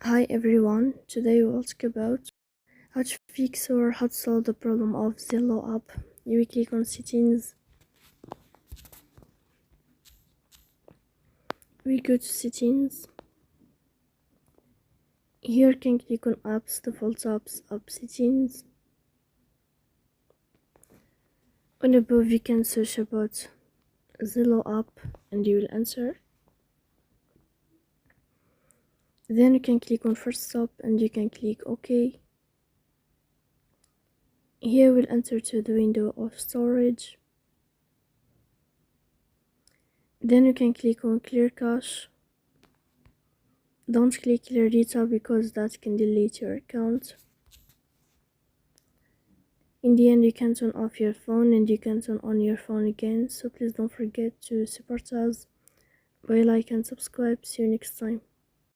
Hi everyone, today we'll talk about how to fix or how to solve the problem of Zello app. You will click on settings, we go to settings. Here you can click on apps, default apps, app settings. On above you can search about Zello app and you will answer. Then you can click on first stop and you can click OK. Here we'll enter to the window of storage. Then you can click on clear cache. Don't click clear data because that can delete your account. In the end, you can turn off your phone and you can turn on your phone again. So please don't forget to support us by like and subscribe. See you next time.